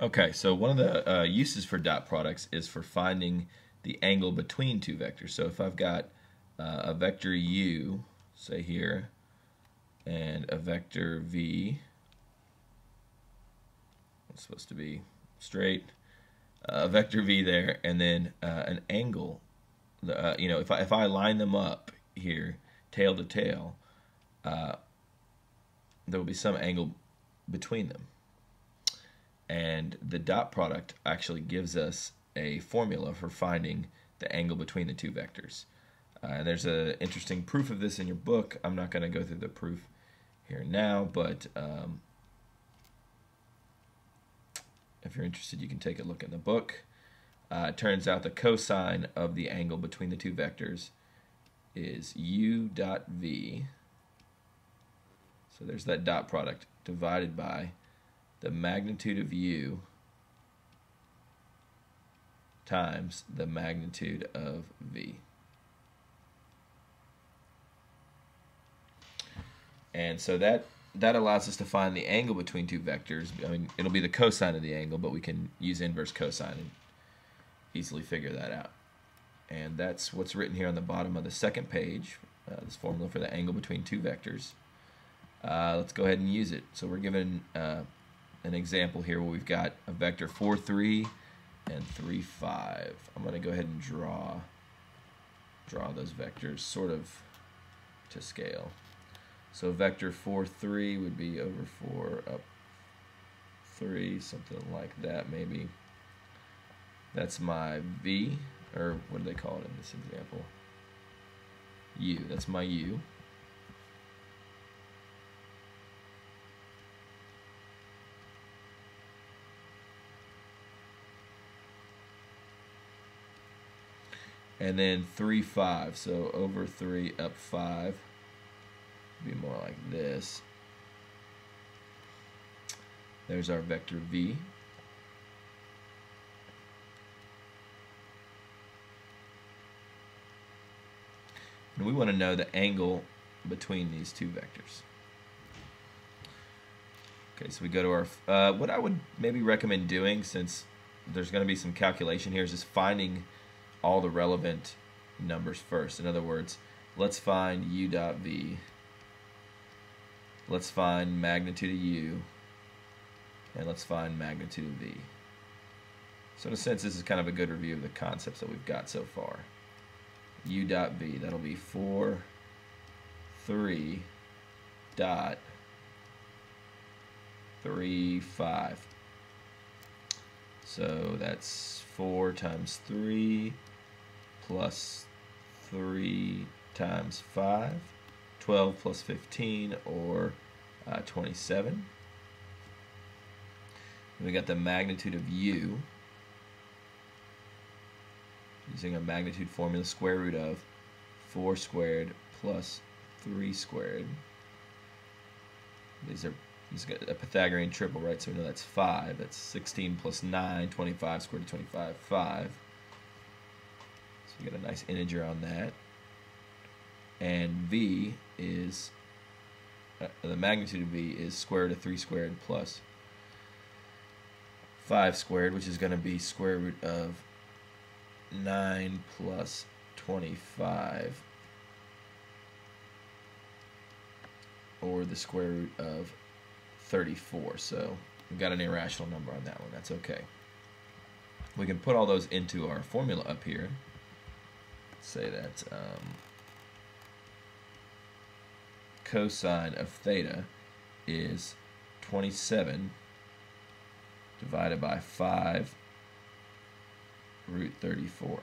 Okay, so one of the uses for dot products is for finding the angle between two vectors. So if I've got a vector u, say here, and a vector v, it's supposed to be straight, a vector v there, and then an angle. If I line them up here, tail to tail, there will be some angle between them. And the dot product actually gives us a formula for finding the angle between the two vectors. And there's an interesting proof of this in your book. I'm not going to go through the proof here now, but if you're interested, you can take a look in the book. It turns out the cosine of the angle between the two vectors is u dot v. So there's that dot product divided by the magnitude of u times the magnitude of v. And so that allows us to find the angle between two vectors. I mean, it'll be the cosine of the angle, but we can use inverse cosine and easily figure that out. And that's what's written here on the bottom of the second page, this formula for the angle between two vectors. Let's go ahead and use it. So we're given an example here where we've got a vector 4, 3 and 3, 5. I'm going to go ahead and draw those vectors sort of to scale. So vector 4, 3 would be over 4 up 3, something like that maybe. That's my v, or what do they call it in this example? U. That's my u. And then 3, 5. So over 3 up 5 would be more like this. There's our vector v. And we want to know the angle between these two vectors. Okay, so we go to our, what I would maybe recommend doing, since there's going to be some calculation here, is just finding all the relevant numbers first. In other words, let's find u dot v. Let's find magnitude of u. And let's find magnitude of v. So in a sense, this is kind of a good review of the concepts that we've got so far. U dot v, that'll be 4, 3 dot 3, 5. So that's 4 times 3 plus 3 times 5, 12 plus 15, or 27. And we got the magnitude of u, using a magnitude formula, square root of 4 squared plus 3 squared. This is a Pythagorean triple, right? So we know that's 5. That's 16 plus 9, 25 squared to 25, 5. So we get a nice integer on that. And v is, the magnitude of v is square root of 3 squared plus 5 squared, which is going to be square root of 9 plus 25, or the square root of 34. So we've got an irrational number on that one. That's okay. We can put all those into our formula up here. Say that cosine of theta is 27 divided by 5 root 34.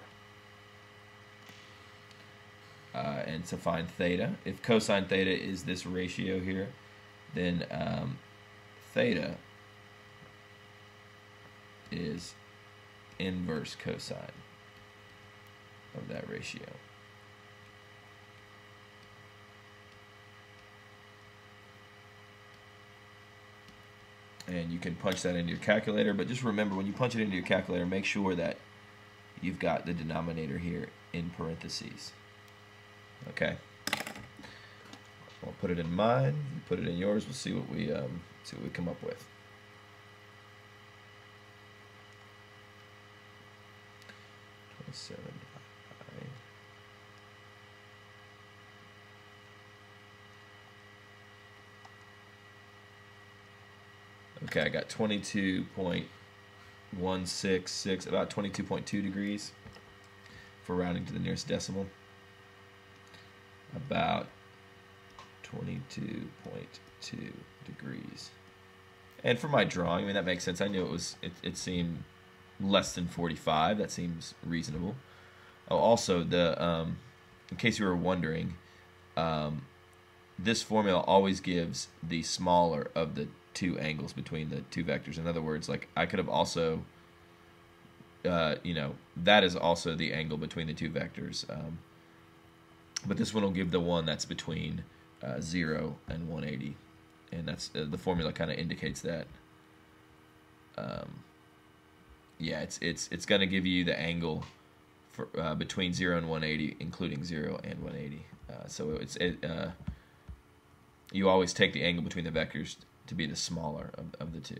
And to find theta, if cosine theta is this ratio here, then theta is inverse cosine of that ratio. And you can punch that into your calculator, but just remember, when you punch it into your calculator, make sure that you've got the denominator here in parentheses. Okay. I'll put it in mine. You put it in yours. We'll see what we come up with. 7i. Okay, I got 22.166, about 22.2 degrees for rounding to the nearest decimal. About 22.2 degrees. And for my drawing, I mean, that makes sense. I knew it seemed less than 45. That seems reasonable. Oh, also, in case you were wondering, this formula always gives the smaller of the two angles between the two vectors. In other words, like I could have also, that is also the angle between the two vectors. But this one will give the one that's between 0 and 180. And that's the formula kind of indicates that. Yeah, it's going to give you the angle for between 0 and 180, including 0 and 180. So you always take the angle between the vectors to be the smaller of the two.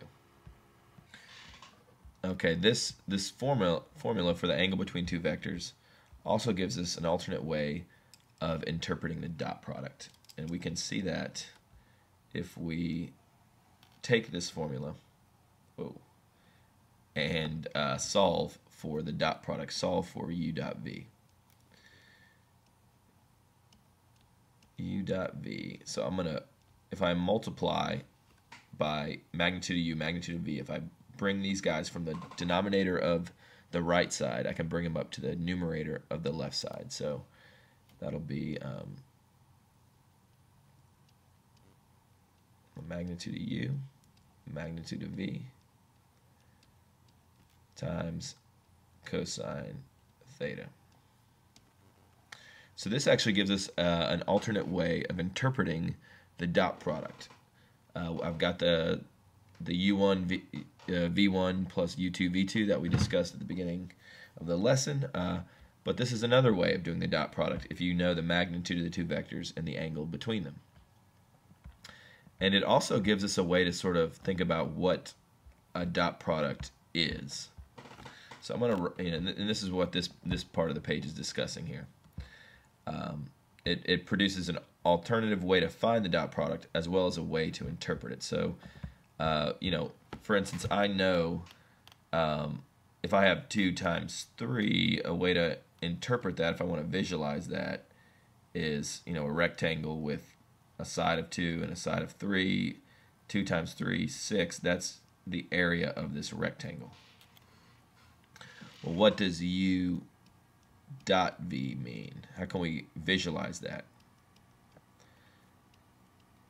Okay, this formula for the angle between two vectors also gives us an alternate way of interpreting the dot product, and we can see that if we take this formula and solve for the dot product, solve for u dot v. U dot v. So I'm gonna, if I multiply by magnitude of u, magnitude of v, if I bring these guys from the denominator of the right side, I can bring them up to the numerator of the left side. So that'll be magnitude of u, magnitude of v, times cosine theta. So this actually gives us an alternate way of interpreting the dot product. I've got the u1 v1 plus u2 v2 that we discussed at the beginning of the lesson, but this is another way of doing the dot product if you know the magnitude of the two vectors and the angle between them. And it also gives us a way to sort of think about what a dot product is. So I'm going to, and this is what this part of the page is discussing here. It produces an alternative way to find the dot product as well as a way to interpret it. So, for instance, I know if I have 2 times 3, a way to interpret that, if I want to visualize that, is, a rectangle with a side of 2 and a side of 3. 2 times 3, 6. That's the area of this rectangle. Well, what does u dot v mean? How can we visualize that?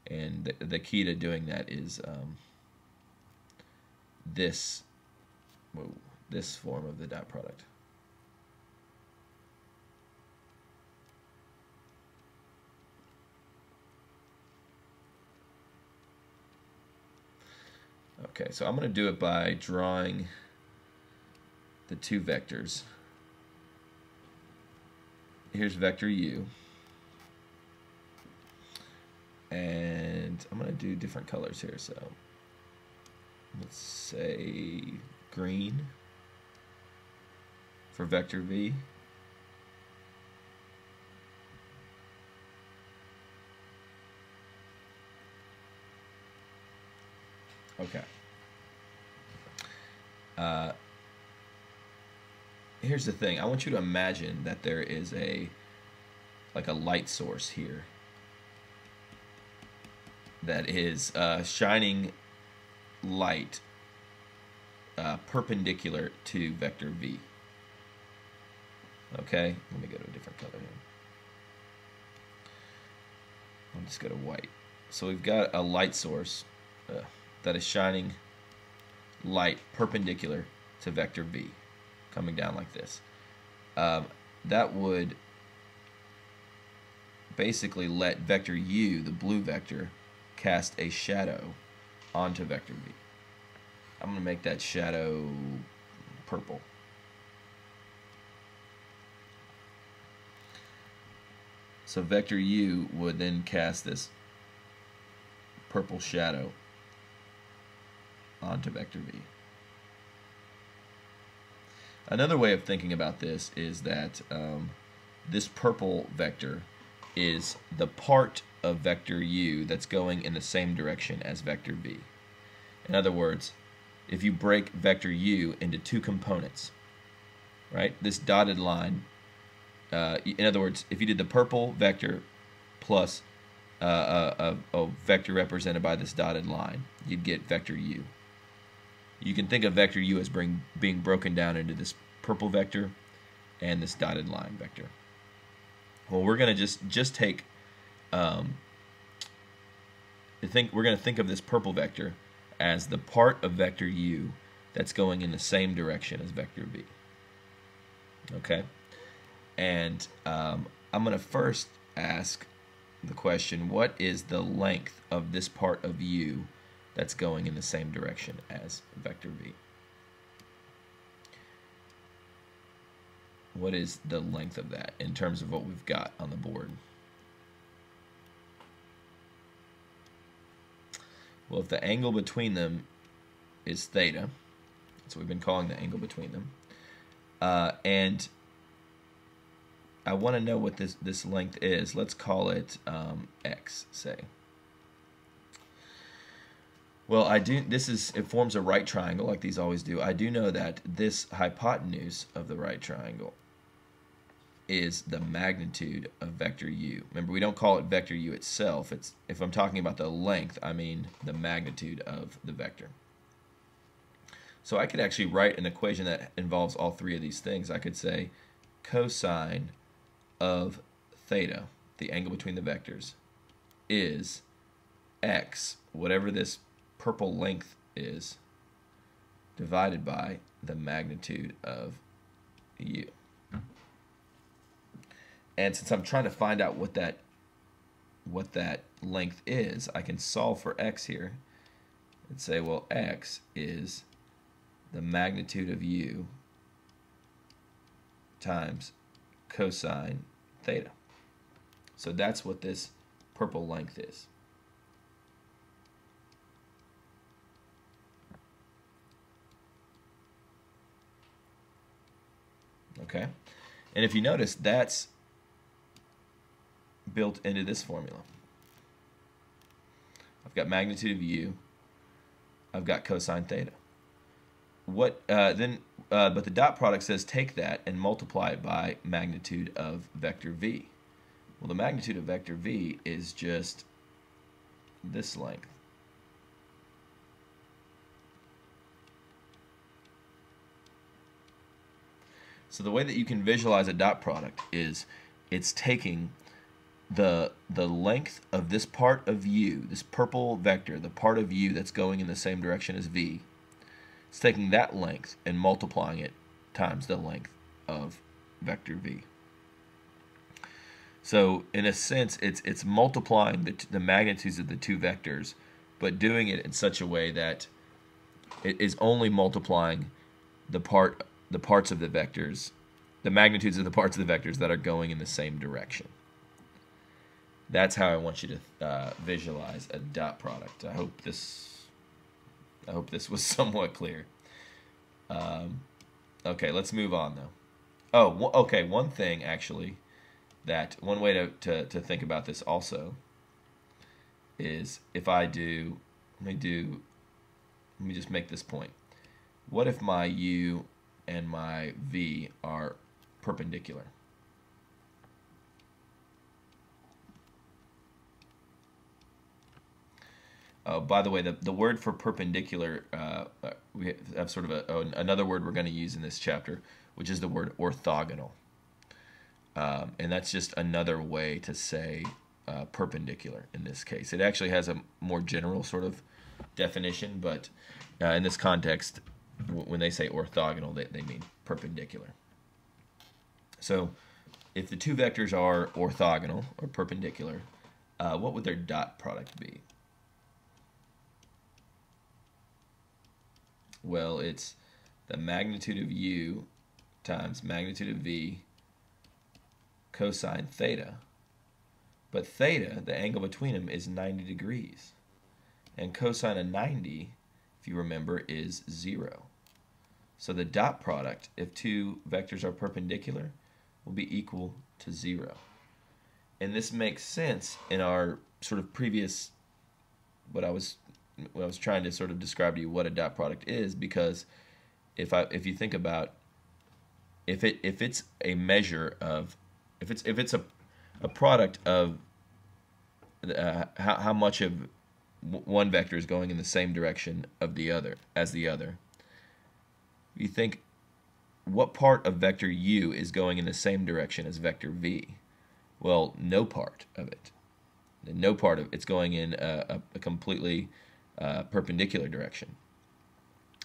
And the key to doing that is this form of the dot product. Okay, so I'm going to do it by drawing the two vectors. Here's vector u, and I'm going to do different colors here. So let's say green for vector v. Okay. Here's the thing. I want you to imagine that there is a light source here that is shining light perpendicular to vector v. Okay, let me go to a different color here. I'll just go to white. So we've got a light source that is shining light perpendicular to vector v, coming down like this. That would basically let vector u, the blue vector, cast a shadow onto vector v. I'm going to make that shadow purple. So vector u would then cast this purple shadow onto vector v. Another way of thinking about this is that this purple vector is the part of vector u that's going in the same direction as vector v. In other words, if you break vector u into two components, right, this dotted line, in other words, if you did the purple vector plus a vector represented by this dotted line, you'd get vector u. You can think of vector u as being broken down into this purple vector and this dotted line vector. Well, we're going to just take we're going to think of this purple vector as the part of vector u that's going in the same direction as vector v. Okay, and I'm going to first ask the question, what is the length of this part of u that's going in the same direction as vector v? What is the length of that in terms of what we've got on the board? Well, if the angle between them is theta, that's what we've been calling the angle between them, and I want to know what this length is. Let's call it x, say. Well, it forms a right triangle like these always do. I do know that this hypotenuse of the right triangle is the magnitude of vector u. Remember, we don't call it vector u itself. If I'm talking about the length, I mean the magnitude of the vector. So I could actually write an equation that involves all three of these things. I could say cosine of theta, the angle between the vectors, is x, whatever this purple length is, divided by the magnitude of u. And since I'm trying to find out what that length is, I can solve for x here and say, well, x is the magnitude of u times cosine theta. So that's what this purple length is. Okay, and if you notice, that's built into this formula. I've got magnitude of u, I've got cosine theta. But the dot product says take that and multiply it by magnitude of vector v. Well, the magnitude of vector v is just this length. So the way that you can visualize a dot product is it's taking the length of this part of u, this purple vector, the part of u that's going in the same direction as v. It's taking that length and multiplying it times the length of vector v. So in a sense, it's multiplying the magnitudes of the two vectors, but doing it in such a way that it is only multiplying the parts of the vectors, the magnitudes of the parts of the vectors that are going in the same direction. That's how I want you to visualize a dot product. I hope this was somewhat clear. Okay, let's move on though. Oh, okay. One thing actually, one way to think about this also is if I do, let me just make this point. What if my u and my v are perpendicular? By the way, the word for perpendicular, we have sort of another word we're going to use in this chapter, which is the word orthogonal. And that's just another way to say perpendicular in this case. It actually has a more general sort of definition, but in this context, when they say orthogonal, they mean perpendicular. So if the two vectors are orthogonal or perpendicular, what would their dot product be? Well, it's the magnitude of u times magnitude of v cosine theta. But theta, the angle between them, is 90 degrees. And cosine of 90, if you remember, is 0. So the dot product, if two vectors are perpendicular, will be equal to 0. And this makes sense in our sort of previous, what I was trying to sort of describe to you what a dot product is, because if you think about if it's a measure of if it's a product of how much of one vector is going in the same direction of the other as the other, you think what part of vector u is going in the same direction as vector v? Well, no part of it. No part of it's going in a completely perpendicular direction.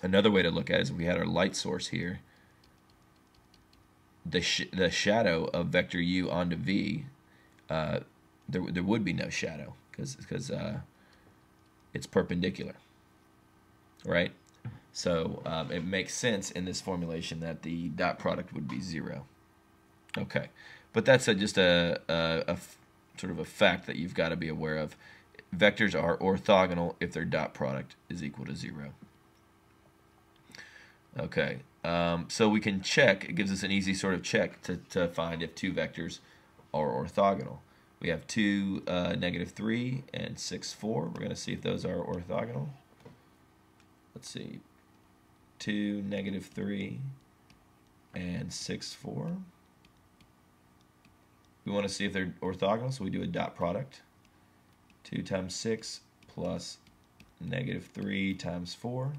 Another way to look at it is if we had our light source here, the shadow of vector u onto v, there would be no shadow because it's perpendicular, right? So it makes sense in this formulation that the dot product would be 0. Okay, but that's just a sort of a fact that you've got to be aware of. Vectors are orthogonal if their dot product is equal to 0. Okay, so we can check. It gives us an easy sort of check to find if two vectors are orthogonal. We have 2, -3, and 6, 4. We're going to see if those are orthogonal. Let's see. 2, -3, and 6, 4. We want to see if they're orthogonal, so we do a dot product. 2 times 6 plus -3 times 4.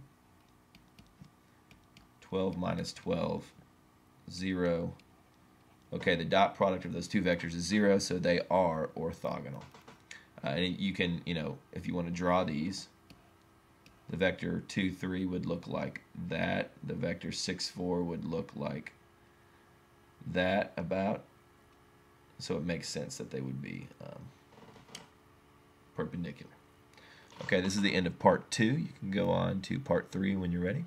12 minus 12, 0. Okay, the dot product of those two vectors is 0, so they are orthogonal. And you can, if you want to draw these, the vector 2, 3 would look like that. The vector 6, 4 would look like that about. So it makes sense that they would be perpendicular. Okay, this is the end of part 2. You can go on to part 3 when you're ready.